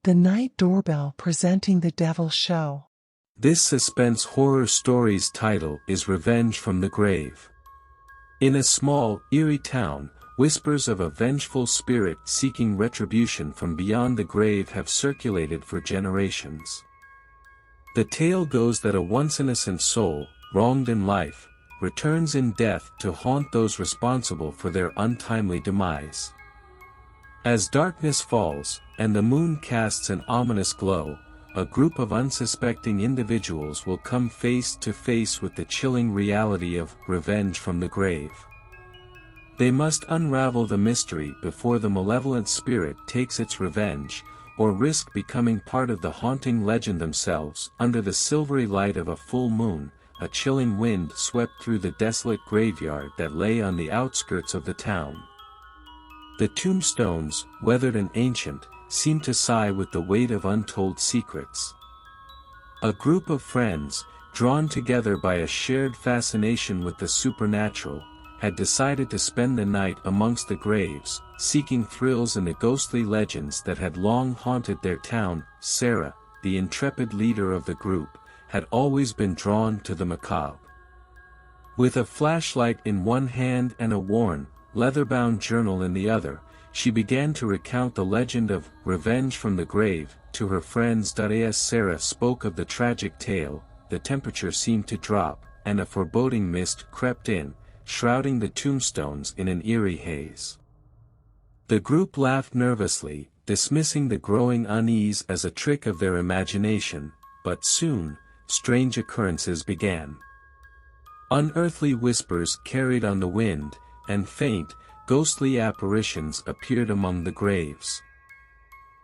The Night Doorbell presenting The Devil Show. This suspense horror story's title is Revenge from the Grave. In a small, eerie town, whispers of a vengeful spirit seeking retribution from beyond the grave have circulated for generations. The tale goes that a once innocent soul, wronged in life, returns in death to haunt those responsible for their untimely demise. As darkness falls, and the moon casts an ominous glow, a group of unsuspecting individuals will come face to face with the chilling reality of revenge from the grave. They must unravel the mystery before the malevolent spirit takes its revenge, or risk becoming part of the haunting legend themselves. Under the silvery light of a full moon, a chilling wind swept through the desolate graveyard that lay on the outskirts of the town. The tombstones, weathered and ancient, seemed to sigh with the weight of untold secrets. A group of friends, drawn together by a shared fascination with the supernatural, had decided to spend the night amongst the graves, seeking thrills in the ghostly legends that had long haunted their town. Sarah, the intrepid leader of the group, had always been drawn to the macabre. With a flashlight in one hand and a worn, leather-bound journal in the other, she began to recount the legend of revenge from the grave to her friends. As Sarah spoke of the tragic tale, the temperature seemed to drop, and a foreboding mist crept in, shrouding the tombstones in an eerie haze. The group laughed nervously, dismissing the growing unease as a trick of their imagination, but soon, strange occurrences began. Unearthly whispers carried on the wind, and faint, ghostly apparitions appeared among the graves.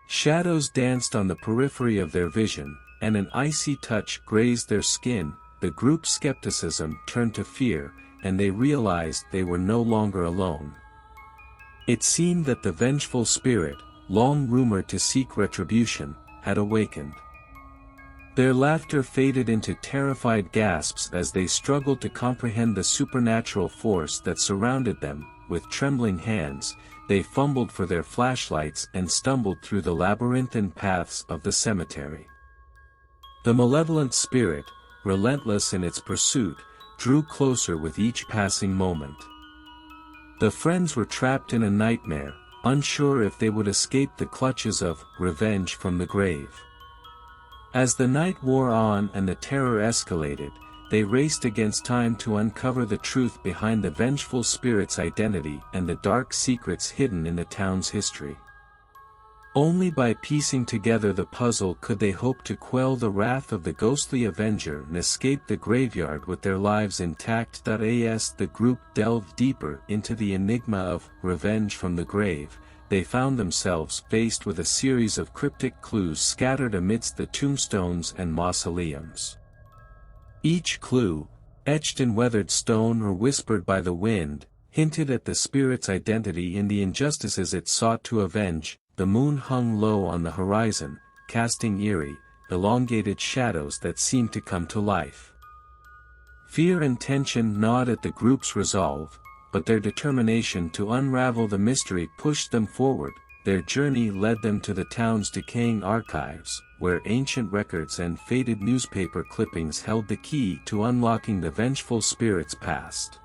Shadows danced on the periphery of their vision, and an icy touch grazed their skin. The group's skepticism turned to fear, and they realized they were no longer alone. It seemed that the vengeful spirit, long rumored to seek retribution, had awakened. Their laughter faded into terrified gasps as they struggled to comprehend the supernatural force that surrounded them. With trembling hands, they fumbled for their flashlights and stumbled through the labyrinthine paths of the cemetery. The malevolent spirit, relentless in its pursuit, drew closer with each passing moment. The friends were trapped in a nightmare, unsure if they would escape the clutches of revenge from the grave. As the night wore on and the terror escalated, they raced against time to uncover the truth behind the vengeful spirit's identity and the dark secrets hidden in the town's history. Only by piecing together the puzzle could they hope to quell the wrath of the ghostly avenger and escape the graveyard with their lives intact. As the group delved deeper into the enigma of revenge from the grave, they found themselves faced with a series of cryptic clues scattered amidst the tombstones and mausoleums. Each clue, etched in weathered stone or whispered by the wind, hinted at the spirit's identity in the injustices it sought to avenge. The moon hung low on the horizon, casting eerie, elongated shadows that seemed to come to life. Fear and tension gnawed at the group's resolve, but their determination to unravel the mystery pushed them forward. Their journey led them to the town's decaying archives, where ancient records and faded newspaper clippings held the key to unlocking the vengeful spirit's past.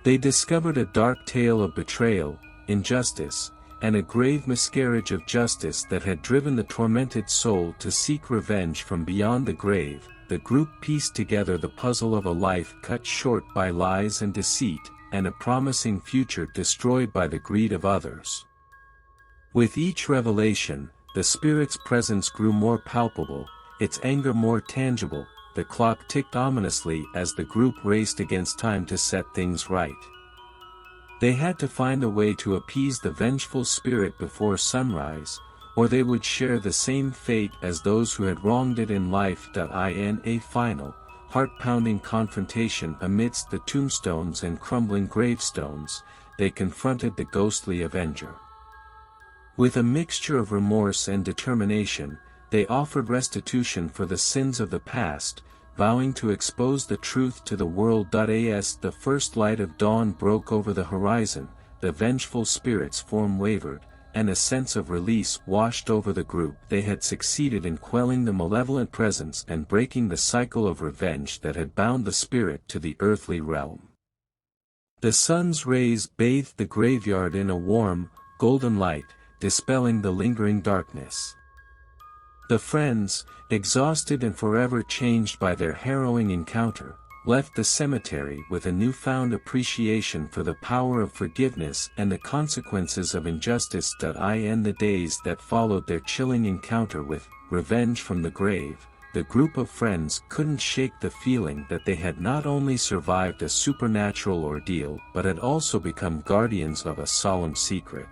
They discovered a dark tale of betrayal, injustice, and a grave miscarriage of justice that had driven the tormented soul to seek revenge from beyond the grave. The group pieced together the puzzle of a life cut short by lies and deceit, and a promising future destroyed by the greed of others. With each revelation, the spirit's presence grew more palpable, its anger more tangible. The clock ticked ominously as the group raced against time to set things right. They had to find a way to appease the vengeful spirit before sunrise, or they would share the same fate as those who had wronged it in life. In a final, heart-pounding confrontation amidst the tombstones and crumbling gravestones, they confronted the ghostly avenger. With a mixture of remorse and determination, they offered restitution for the sins of the past, vowing to expose the truth to the world. As the first light of dawn broke over the horizon, the vengeful spirit's form wavered, and a sense of release washed over the group. They had succeeded in quelling the malevolent presence and breaking the cycle of revenge that had bound the spirit to the earthly realm. The sun's rays bathed the graveyard in a warm, golden light, dispelling the lingering darkness. The friends, exhausted and forever changed by their harrowing encounter, left the cemetery with a newfound appreciation for the power of forgiveness and the consequences of injustice. In the days that followed their chilling encounter with revenge from the grave, the group of friends couldn't shake the feeling that they had not only survived a supernatural ordeal but had also become guardians of a solemn secret.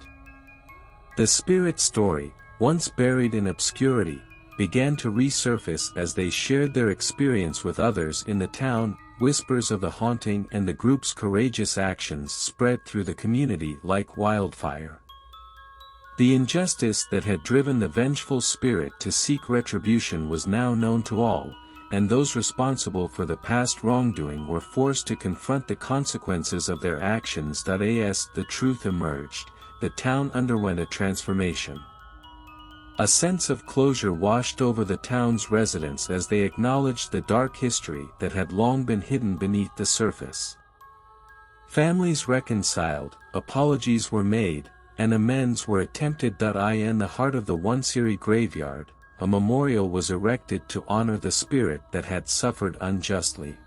The spirit story, once buried in obscurity, began to resurface as they shared their experience with others in the town. Whispers of the haunting and the group's courageous actions spread through the community like wildfire. The injustice that had driven the vengeful spirit to seek retribution was now known to all, and those responsible for the past wrongdoing were forced to confront the consequences of their actions. As the truth emerged, the town underwent a transformation. A sense of closure washed over the town's residents as they acknowledged the dark history that had long been hidden beneath the surface. Families reconciled, apologies were made, and amends were attempted. In the heart of the once-eerie graveyard, a memorial was erected to honor the spirit that had suffered unjustly.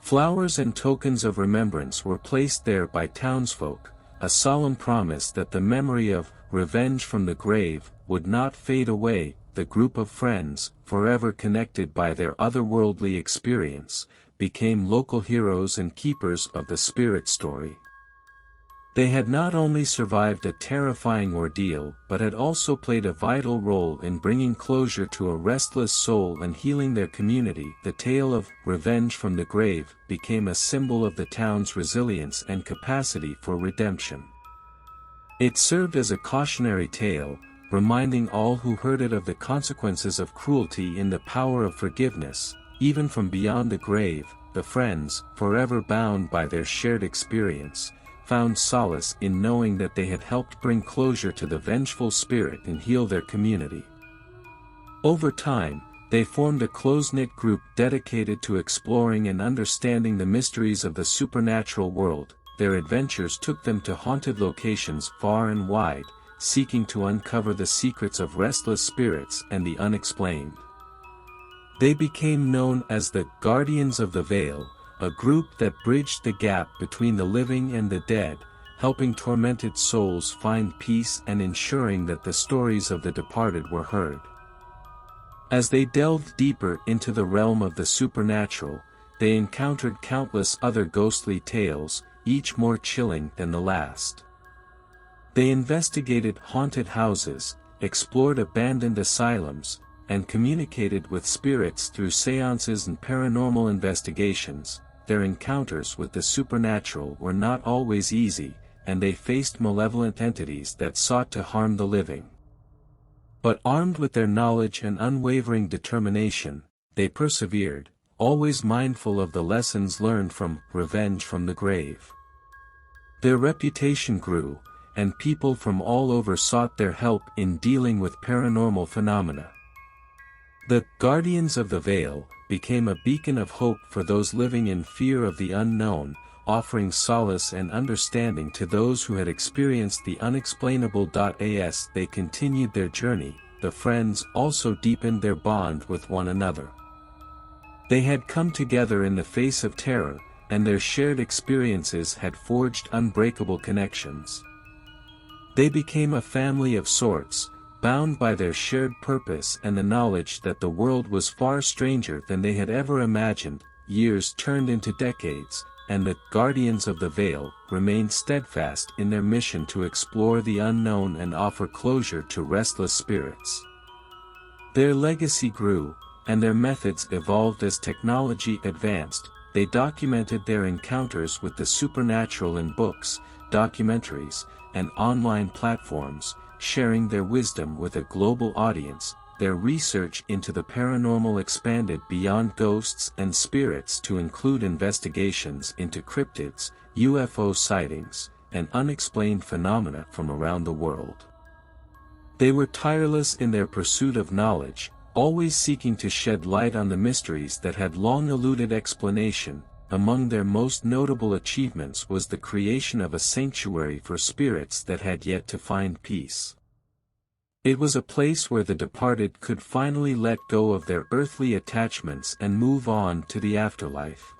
Flowers and tokens of remembrance were placed there by townsfolk, a solemn promise that the memory of revenge from the grave would not fade away. The group of friends, forever connected by their otherworldly experience, became local heroes and keepers of the spirit story. They had not only survived a terrifying ordeal but had also played a vital role in bringing closure to a restless soul and healing their community. The tale of revenge from the grave became a symbol of the town's resilience and capacity for redemption. It served as a cautionary tale, reminding all who heard it of the consequences of cruelty and the power of forgiveness. Even from beyond the grave, the friends, forever bound by their shared experience, found solace in knowing that they had helped bring closure to the vengeful spirit and heal their community. Over time, they formed a close-knit group dedicated to exploring and understanding the mysteries of the supernatural world. Their adventures took them to haunted locations far and wide, seeking to uncover the secrets of restless spirits and the unexplained. They became known as the Guardians of the Veil, a group that bridged the gap between the living and the dead, helping tormented souls find peace and ensuring that the stories of the departed were heard. As they delved deeper into the realm of the supernatural, they encountered countless other ghostly tales, each more chilling than the last. They investigated haunted houses, explored abandoned asylums, and communicated with spirits through seances and paranormal investigations. Their encounters with the supernatural were not always easy, and they faced malevolent entities that sought to harm the living. But armed with their knowledge and unwavering determination, they persevered, always mindful of the lessons learned from revenge from the grave. Their reputation grew, and people from all over sought their help in dealing with paranormal phenomena. The Guardians of the Veil became a beacon of hope for those living in fear of the unknown, offering solace and understanding to those who had experienced the unexplainable. As they continued their journey, the friends also deepened their bond with one another. They had come together in the face of terror, and their shared experiences had forged unbreakable connections. They became a family of sorts, bound by their shared purpose and the knowledge that the world was far stranger than they had ever imagined. Years turned into decades, and the Guardians of the Veil remained steadfast in their mission to explore the unknown and offer closure to restless spirits. Their legacy grew, and their methods evolved as technology advanced. They documented their encounters with the supernatural in books, documentaries, and online platforms, sharing their wisdom with a global audience. Their research into the paranormal expanded beyond ghosts and spirits to include investigations into cryptids, UFO sightings, and unexplained phenomena from around the world. They were tireless in their pursuit of knowledge, always seeking to shed light on the mysteries that had long eluded explanation. Among their most notable achievements was the creation of a sanctuary for spirits that had yet to find peace. It was a place where the departed could finally let go of their earthly attachments and move on to the afterlife.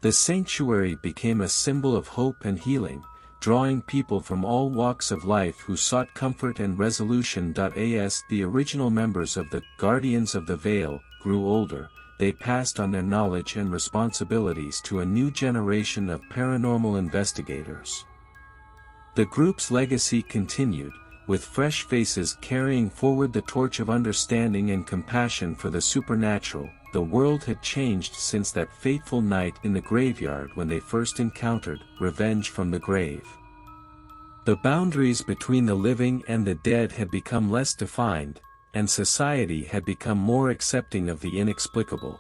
The sanctuary became a symbol of hope and healing, drawing people from all walks of life who sought comfort and resolution. As the original members of the Guardians of the Veil grew older, they passed on their knowledge and responsibilities to a new generation of paranormal investigators. The group's legacy continued, with fresh faces carrying forward the torch of understanding and compassion for the supernatural. The world had changed since that fateful night in the graveyard when they first encountered revenge from the grave. The boundaries between the living and the dead had become less defined, and society had become more accepting of the inexplicable.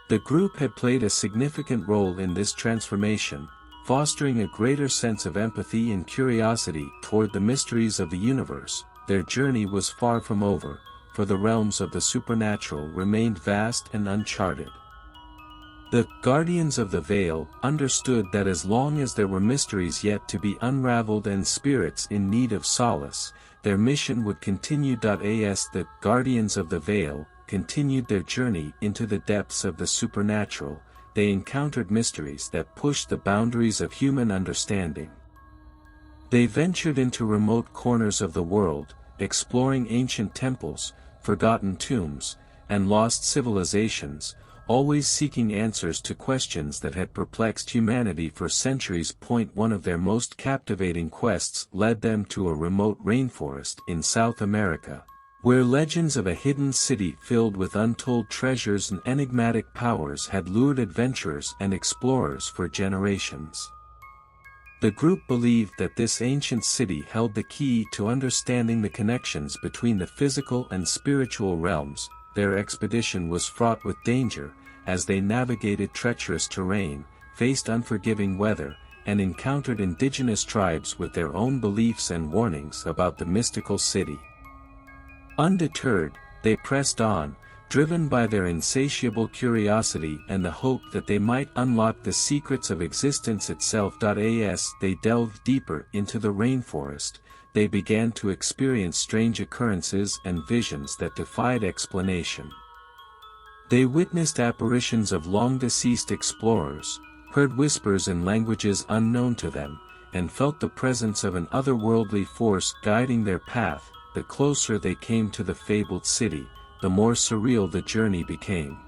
The group had played a significant role in this transformation, fostering a greater sense of empathy and curiosity toward the mysteries of the universe. Their journey was far from over, for the realms of the supernatural remained vast and uncharted. The Guardians of the Veil understood that as long as there were mysteries yet to be unraveled and spirits in need of solace, their mission would continue. As the Guardians of the Veil continued their journey into the depths of the supernatural, they encountered mysteries that pushed the boundaries of human understanding. They ventured into remote corners of the world, exploring ancient temples, forgotten tombs, and lost civilizations, always seeking answers to questions that had perplexed humanity for centuries. One of their most captivating quests led them to a remote rainforest in South America, where legends of a hidden city filled with untold treasures and enigmatic powers had lured adventurers and explorers for generations. The group believed that this ancient city held the key to understanding the connections between the physical and spiritual realms. Their expedition was fraught with danger, as they navigated treacherous terrain, faced unforgiving weather, and encountered indigenous tribes with their own beliefs and warnings about the mystical city. Undeterred, they pressed on, driven by their insatiable curiosity and the hope that they might unlock the secrets of existence itself. As they delved deeper into the rainforest, they began to experience strange occurrences and visions that defied explanation. They witnessed apparitions of long-deceased explorers, heard whispers in languages unknown to them, and felt the presence of an otherworldly force guiding their path. The closer they came to the fabled city, the more surreal the journey became.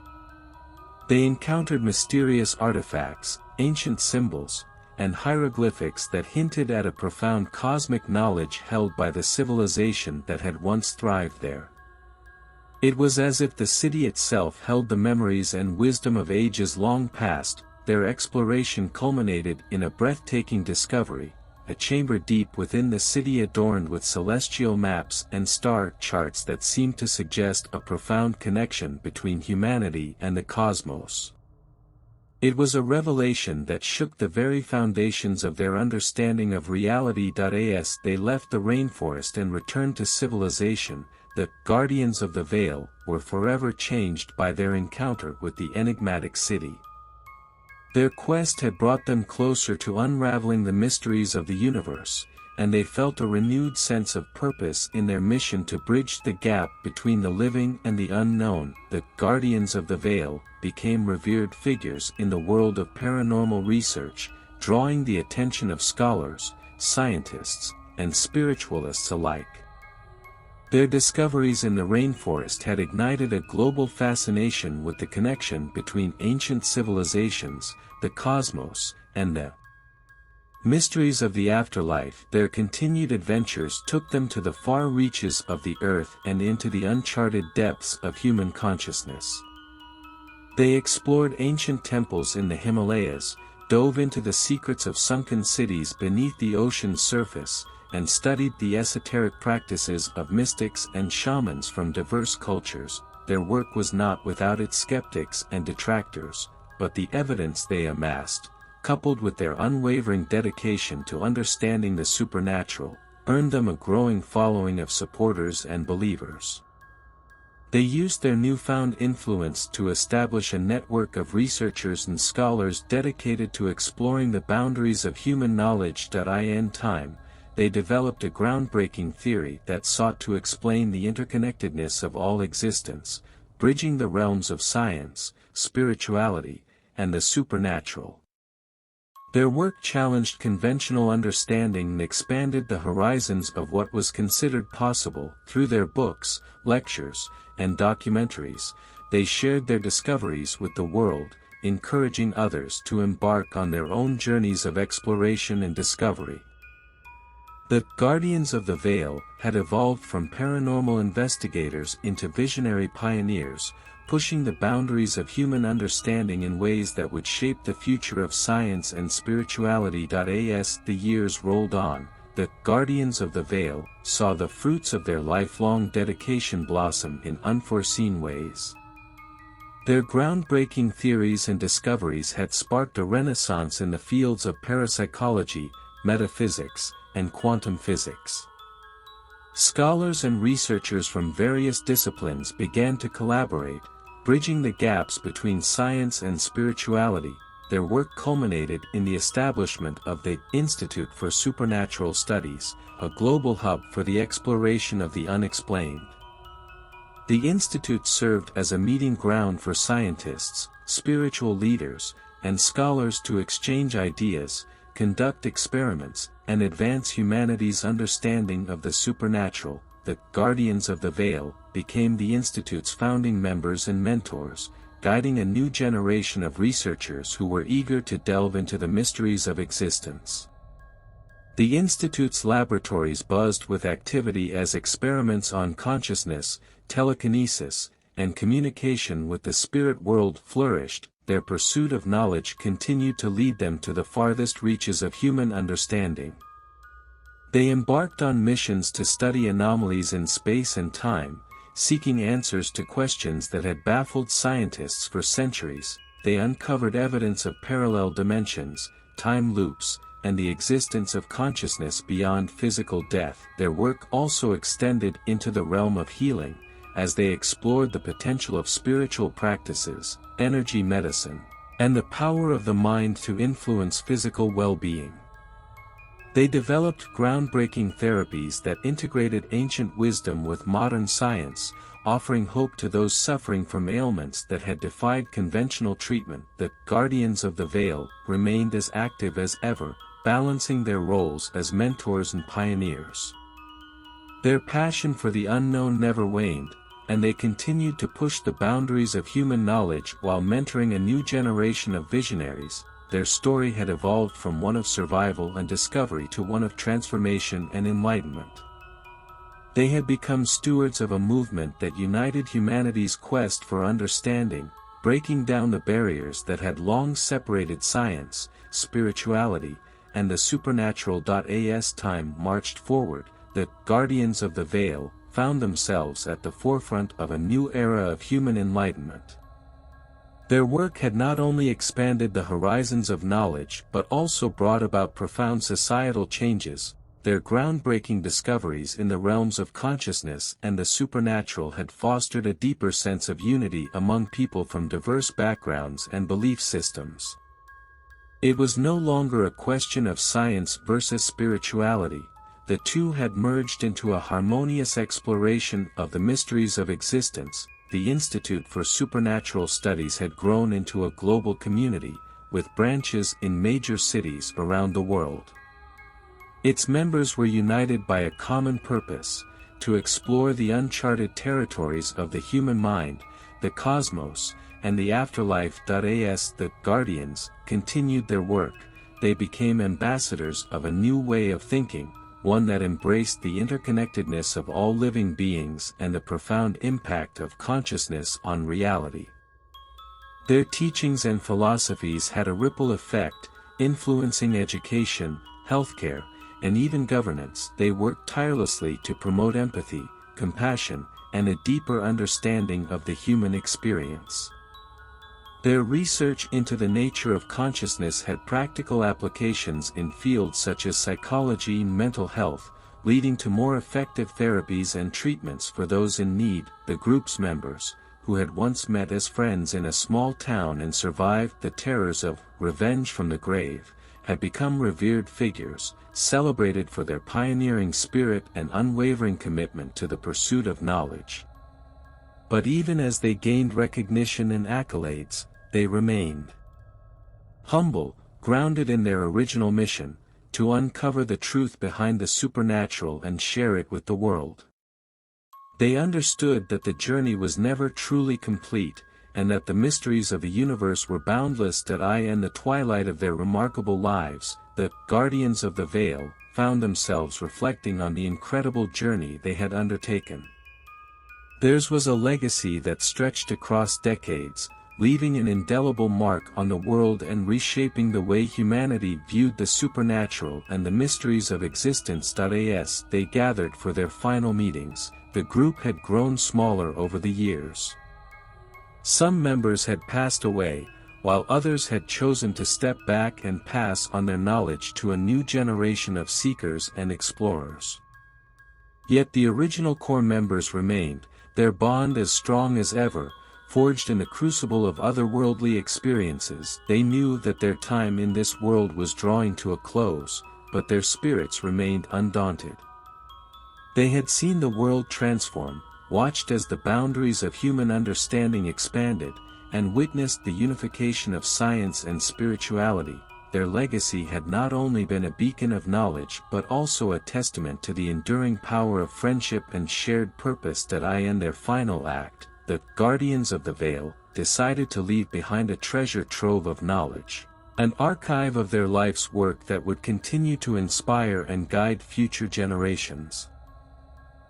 They encountered mysterious artifacts, ancient symbols, and hieroglyphics that hinted at a profound cosmic knowledge held by the civilization that had once thrived there. It was as if the city itself held the memories and wisdom of ages long past. Their exploration culminated in a breathtaking discovery, a chamber deep within the city adorned with celestial maps and star charts that seemed to suggest a profound connection between humanity and the cosmos. It was a revelation that shook the very foundations of their understanding of reality. As they left the rainforest and returned to civilization, the Guardians of the Veil were forever changed by their encounter with the enigmatic city. Their quest had brought them closer to unraveling the mysteries of the universe, and they felt a renewed sense of purpose in their mission to bridge the gap between the living and the unknown. The Guardians of the Veil became revered figures in the world of paranormal research, drawing the attention of scholars, scientists, and spiritualists alike. Their discoveries in the rainforest had ignited a global fascination with the connection between ancient civilizations, the cosmos, and the mysteries of the afterlife. Their continued adventures took them to the far reaches of the earth and into the uncharted depths of human consciousness. They explored ancient temples in the Himalayas, dove into the secrets of sunken cities beneath the ocean's surface, and studied the esoteric practices of mystics and shamans from diverse cultures. Their work was not without its skeptics and detractors, but the evidence they amassed, coupled with their unwavering dedication to understanding the supernatural, earned them a growing following of supporters and believers. They used their newfound influence to establish a network of researchers and scholars dedicated to exploring the boundaries of human knowledge. In time, they developed a groundbreaking theory that sought to explain the interconnectedness of all existence, bridging the realms of science, spirituality, and the supernatural. Their work challenged conventional understanding and expanded the horizons of what was considered possible. Through their books, lectures, and documentaries, they shared their discoveries with the world, encouraging others to embark on their own journeys of exploration and discovery. The Guardians of the Veil had evolved from paranormal investigators into visionary pioneers, pushing the boundaries of human understanding in ways that would shape the future of science and spirituality. As the years rolled on, the Guardians of the Veil saw the fruits of their lifelong dedication blossom in unforeseen ways. Their groundbreaking theories and discoveries had sparked a renaissance in the fields of parapsychology, metaphysics, and quantum physics. Scholars and researchers from various disciplines began to collaborate, bridging the gaps between science and spirituality. Their work culminated in the establishment of the Institute for Supernatural Studies, a global hub for the exploration of the unexplained. The institute served as a meeting ground for scientists, spiritual leaders, and scholars to exchange ideas, conduct experiments, and advance humanity's understanding of the supernatural. The Guardians of the Veil became the Institute's founding members and mentors, guiding a new generation of researchers who were eager to delve into the mysteries of existence. The Institute's laboratories buzzed with activity as experiments on consciousness, telekinesis, and communication with the spirit world flourished. Their pursuit of knowledge continued to lead them to the farthest reaches of human understanding. They embarked on missions to study anomalies in space and time, seeking answers to questions that had baffled scientists for centuries. They uncovered evidence of parallel dimensions, time loops, and the existence of consciousness beyond physical death. Their work also extended into the realm of healing, as they explored the potential of spiritual practices, energy medicine, and the power of the mind to influence physical well-being. They developed groundbreaking therapies that integrated ancient wisdom with modern science, offering hope to those suffering from ailments that had defied conventional treatment. The Guardians of the Veil remained as active as ever, balancing their roles as mentors and pioneers. Their passion for the unknown never waned, and they continued to push the boundaries of human knowledge while mentoring a new generation of visionaries. Their story had evolved from one of survival and discovery to one of transformation and enlightenment. They had become stewards of a movement that united humanity's quest for understanding, breaking down the barriers that had long separated science, spirituality, and the supernatural. As time marched forward, the Guardians of the Veil found themselves at the forefront of a new era of human enlightenment. Their work had not only expanded the horizons of knowledge but also brought about profound societal changes. Their groundbreaking discoveries in the realms of consciousness and the supernatural had fostered a deeper sense of unity among people from diverse backgrounds and belief systems. It was no longer a question of science versus spirituality. The two had merged into a harmonious exploration of the mysteries of existence. The Institute for Supernatural Studies had grown into a global community, with branches in major cities around the world. Its members were united by a common purpose: to explore the uncharted territories of the human mind, the cosmos, and the afterlife. As the Guardians continued their work, they became ambassadors of a new way of thinking, one that embraced the interconnectedness of all living beings and the profound impact of consciousness on reality. Their teachings and philosophies had a ripple effect, influencing education, healthcare, and even governance. They worked tirelessly to promote empathy, compassion, and a deeper understanding of the human experience. Their research into the nature of consciousness had practical applications in fields such as psychology and mental health, leading to more effective therapies and treatments for those in need. The group's members, who had once met as friends in a small town and survived the terrors of revenge from the grave, had become revered figures, celebrated for their pioneering spirit and unwavering commitment to the pursuit of knowledge. But even as they gained recognition and accolades, they remained humble, grounded in their original mission, to uncover the truth behind the supernatural and share it with the world. They understood that the journey was never truly complete, and that the mysteries of the universe were boundless. In the twilight of their remarkable lives, the guardians of the veil found themselves reflecting on the incredible journey they had undertaken. Theirs was a legacy that stretched across decades, leaving an indelible mark on the world and reshaping the way humanity viewed the supernatural and the mysteries of existence. As they gathered for their final meetings, the group had grown smaller over the years. Some members had passed away, while others had chosen to step back and pass on their knowledge to a new generation of seekers and explorers. Yet the original core members remained, their bond as strong as ever, forged in the crucible of otherworldly experiences. They knew that their time in this world was drawing to a close, but their spirits remained undaunted. They had seen the world transform, watched as the boundaries of human understanding expanded, and witnessed the unification of science and spirituality. Their legacy had not only been a beacon of knowledge but also a testament to the enduring power of friendship and shared purpose. In their final act, the guardians of the veil decided to leave behind a treasure trove of knowledge, an archive of their life's work that would continue to inspire and guide future generations.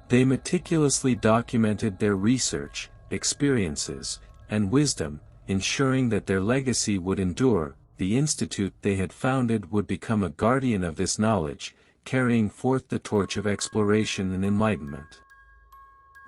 They meticulously documented their research, experiences, and wisdom, ensuring that their legacy would endure. The institute they had founded would become a guardian of this knowledge, carrying forth the torch of exploration and enlightenment.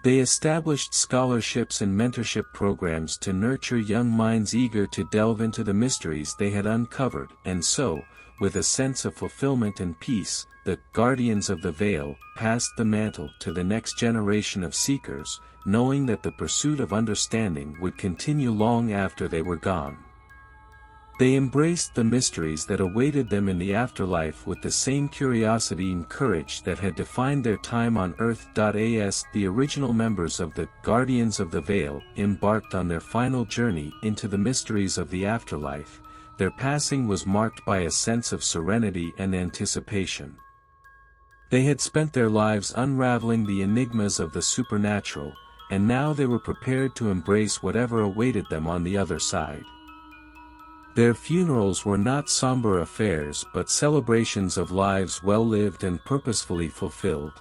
They established scholarships and mentorship programs to nurture young minds eager to delve into the mysteries they had uncovered, and so, with a sense of fulfillment and peace, the guardians of the veil passed the mantle to the next generation of seekers, knowing that the pursuit of understanding would continue long after they were gone. They embraced the mysteries that awaited them in the afterlife with the same curiosity and courage that had defined their time on Earth. As the original members of the Guardians of the Veil embarked on their final journey into the mysteries of the afterlife, their passing was marked by a sense of serenity and anticipation. They had spent their lives unraveling the enigmas of the supernatural, and now they were prepared to embrace whatever awaited them on the other side. Their funerals were not somber affairs but celebrations of lives well lived and purposefully fulfilled.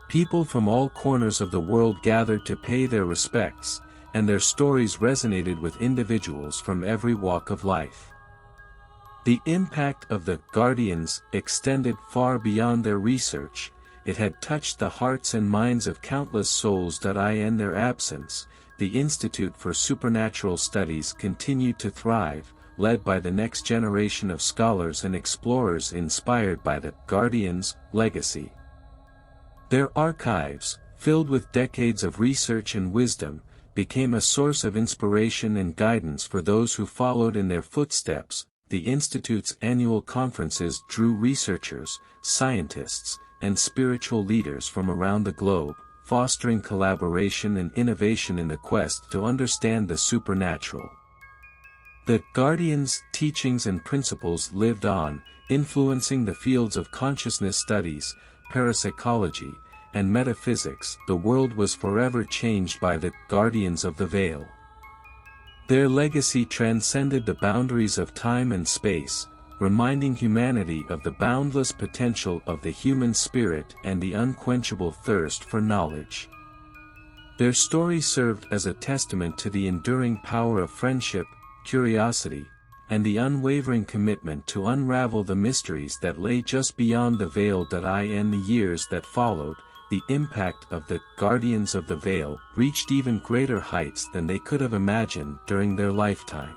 People from all corners of the world gathered to pay their respects, and their stories resonated with individuals from every walk of life. The impact of the Guardians extended far beyond their research. It had touched the hearts and minds of countless souls. In their absence, the Institute for Supernatural Studies continued to thrive, led by the next generation of scholars and explorers inspired by the Guardians' legacy. Their archives, filled with decades of research and wisdom, became a source of inspiration and guidance for those who followed in their footsteps. The Institute's annual conferences drew researchers, scientists, and spiritual leaders from around the globe, fostering collaboration and innovation in the quest to understand the supernatural. The Guardians' teachings and principles lived on, influencing the fields of consciousness studies, parapsychology, and metaphysics. The world was forever changed by the Guardians of the Veil. Their legacy transcended the boundaries of time and space, reminding humanity of the boundless potential of the human spirit and the unquenchable thirst for knowledge. Their story served as a testament to the enduring power of friendship, curiosity, and the unwavering commitment to unravel the mysteries that lay just beyond the veil. In the years that followed, the impact of the Guardians of the Veil reached even greater heights than they could have imagined during their lifetime.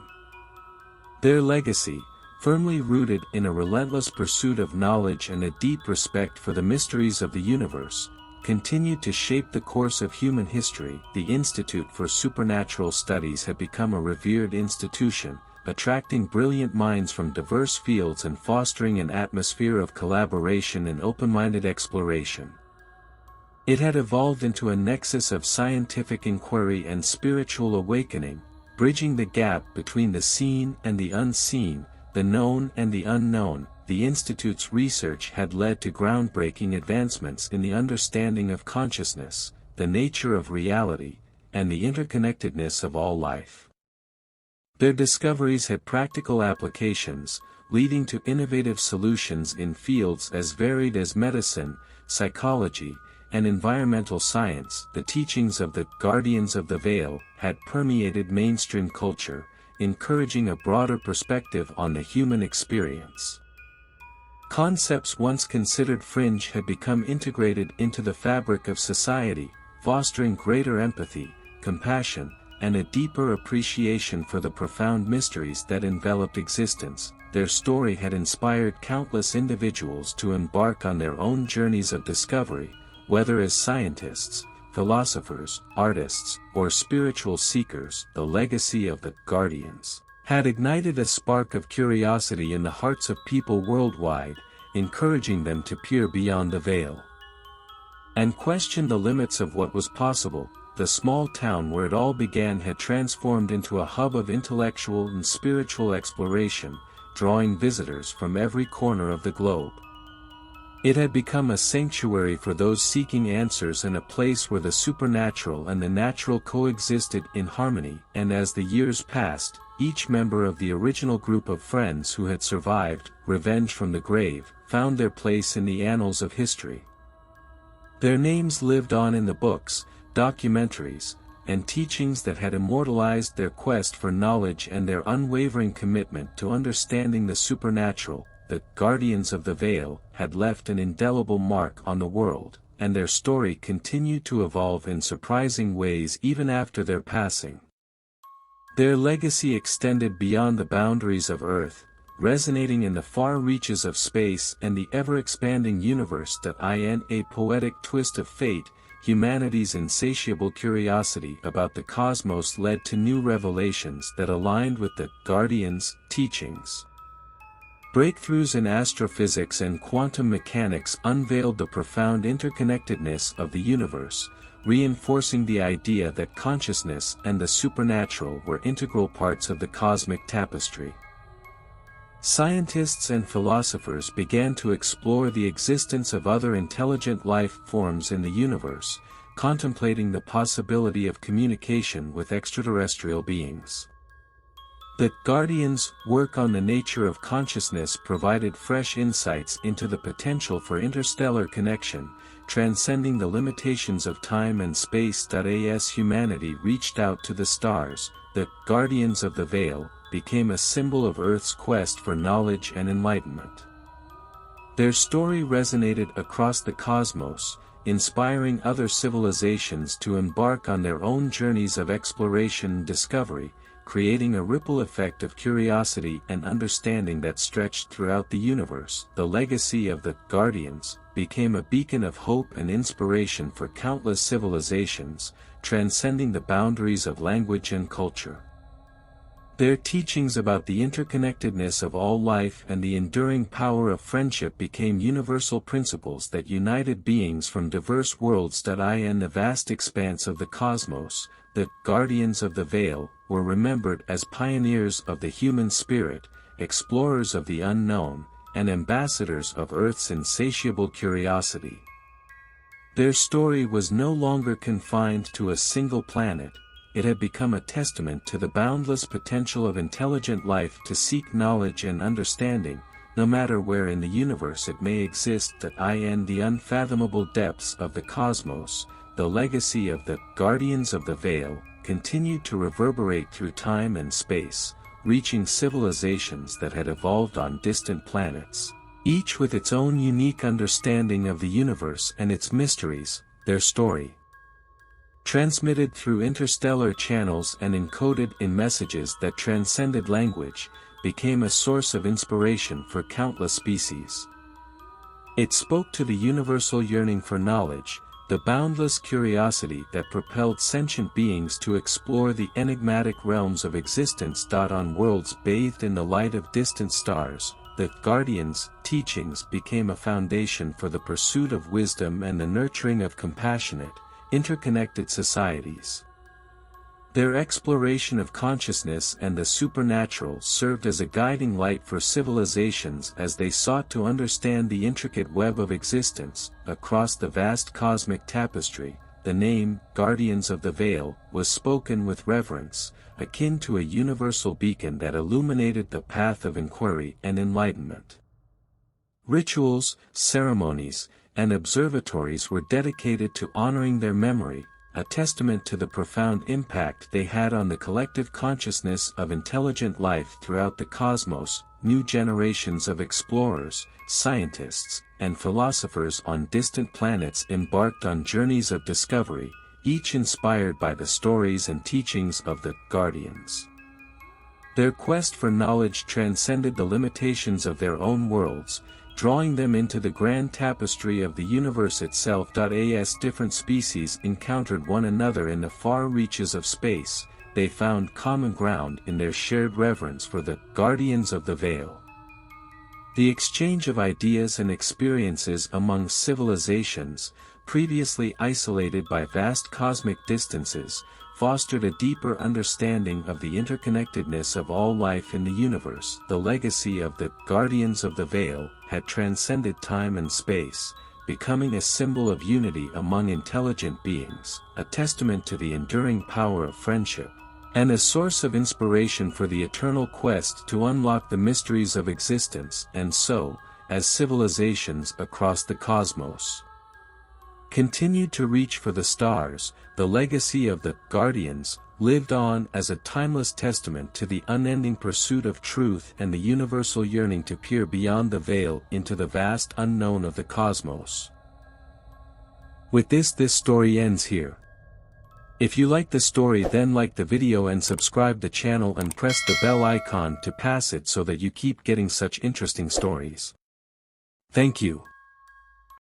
Their legacy, firmly rooted in a relentless pursuit of knowledge and a deep respect for the mysteries of the universe, continued to shape the course of human history. The Institute for Supernatural Studies had become a revered institution, attracting brilliant minds from diverse fields and fostering an atmosphere of collaboration and open-minded exploration. It had evolved into a nexus of scientific inquiry and spiritual awakening, bridging the gap between the seen and the unseen, the known and the unknown. The Institute's research had led to groundbreaking advancements in the understanding of consciousness, the nature of reality, and the interconnectedness of all life. Their discoveries had practical applications, leading to innovative solutions in fields as varied as medicine, psychology, and environmental science. The teachings of the Guardians of the Veil had permeated mainstream culture, encouraging a broader perspective on the human experience. Concepts once considered fringe had become integrated into the fabric of society, fostering greater empathy, compassion, and a deeper appreciation for the profound mysteries that enveloped existence. Their story had inspired countless individuals to embark on their own journeys of discovery, whether as scientists, philosophers, artists, or spiritual seekers. The legacy of the Guardians had ignited a spark of curiosity in the hearts of people worldwide, encouraging them to peer beyond the veil and question the limits of what was possible. The small town where it all began had transformed into a hub of intellectual and spiritual exploration, drawing visitors from every corner of the globe. It had become a sanctuary for those seeking answers and a place where the supernatural and the natural coexisted in harmony. And as the years passed, each member of the original group of friends who had survived revenge from the grave found their place in the annals of history. Their names lived on in the books, documentaries, and teachings that had immortalized their quest for knowledge and their unwavering commitment to understanding the supernatural. The Guardians of the Veil had left an indelible mark on the world, and their story continued to evolve in surprising ways even after their passing. Their legacy extended beyond the boundaries of Earth, resonating in the far reaches of space and the ever-expanding universe. In a poetic twist of fate, humanity's insatiable curiosity about the cosmos led to new revelations that aligned with the Guardians' teachings. Breakthroughs in astrophysics and quantum mechanics unveiled the profound interconnectedness of the universe, reinforcing the idea that consciousness and the supernatural were integral parts of the cosmic tapestry. Scientists and philosophers began to explore the existence of other intelligent life forms in the universe, contemplating the possibility of communication with extraterrestrial beings. The Guardians' work on the nature of consciousness provided fresh insights into the potential for interstellar connection, transcending the limitations of time and space. As humanity reached out to the stars, the Guardians of the Veil became a symbol of Earth's quest for knowledge and enlightenment. Their story resonated across the cosmos, inspiring other civilizations to embark on their own journeys of exploration and discovery, creating a ripple effect of curiosity and understanding that stretched throughout the universe. The legacy of the Guardians became a beacon of hope and inspiration for countless civilizations, transcending the boundaries of language and culture. Their teachings about the interconnectedness of all life and the enduring power of friendship became universal principles that united beings from diverse worlds. In the vast expanse of the cosmos, the Guardians of the Veil were remembered as pioneers of the human spirit, explorers of the unknown, and ambassadors of Earth's insatiable curiosity. Their story was no longer confined to a single planet. It had become a testament to the boundless potential of intelligent life to seek knowledge and understanding, no matter where in the universe it may exist. In the unfathomable depths of the cosmos, the legacy of the Guardians of the Veil continued to reverberate through time and space, reaching civilizations that had evolved on distant planets. each with its own unique understanding of the universe and its mysteries. Their story, transmitted through interstellar channels and encoded in messages that transcended language, became a source of inspiration for countless species. It spoke to the universal yearning for knowledge, the boundless curiosity that propelled sentient beings to explore the enigmatic realms of existence. On worlds bathed in the light of distant stars, the Guardians' teachings became a foundation for the pursuit of wisdom and the nurturing of compassionate, interconnected societies. Their exploration of consciousness and the supernatural served as a guiding light for civilizations as they sought to understand the intricate web of existence. Across the vast cosmic tapestry, the name, Guardians of the Veil, was spoken with reverence, akin to a universal beacon that illuminated the path of inquiry and enlightenment. Rituals, ceremonies, and observatories were dedicated to honoring their memory, a testament to the profound impact they had on the collective consciousness of intelligent life throughout the cosmos. New generations of explorers, scientists, and philosophers on distant planets embarked on journeys of discovery, each inspired by the stories and teachings of the Guardians. Their quest for knowledge transcended the limitations of their own worlds, drawing them into the grand tapestry of the universe itself. As different species encountered one another in the far reaches of space, they found common ground in their shared reverence for the Guardians of the Veil. The exchange of ideas and experiences among civilizations, previously isolated by vast cosmic distances, fostered a deeper understanding of the interconnectedness of all life in the universe. The legacy of the Guardians of the Veil had transcended time and space, becoming a symbol of unity among intelligent beings, a testament to the enduring power of friendship, and a source of inspiration for the eternal quest to unlock the mysteries of existence. And so, as civilizations across the cosmos continued to reach for the stars, the legacy of the Guardians lived on as a timeless testament to the unending pursuit of truth and the universal yearning to peer beyond the veil into the vast unknown of the cosmos. With this story ends here. If you like the story, then like the video and subscribe the channel and press the bell icon to pass it so that you keep getting such interesting stories. Thank you.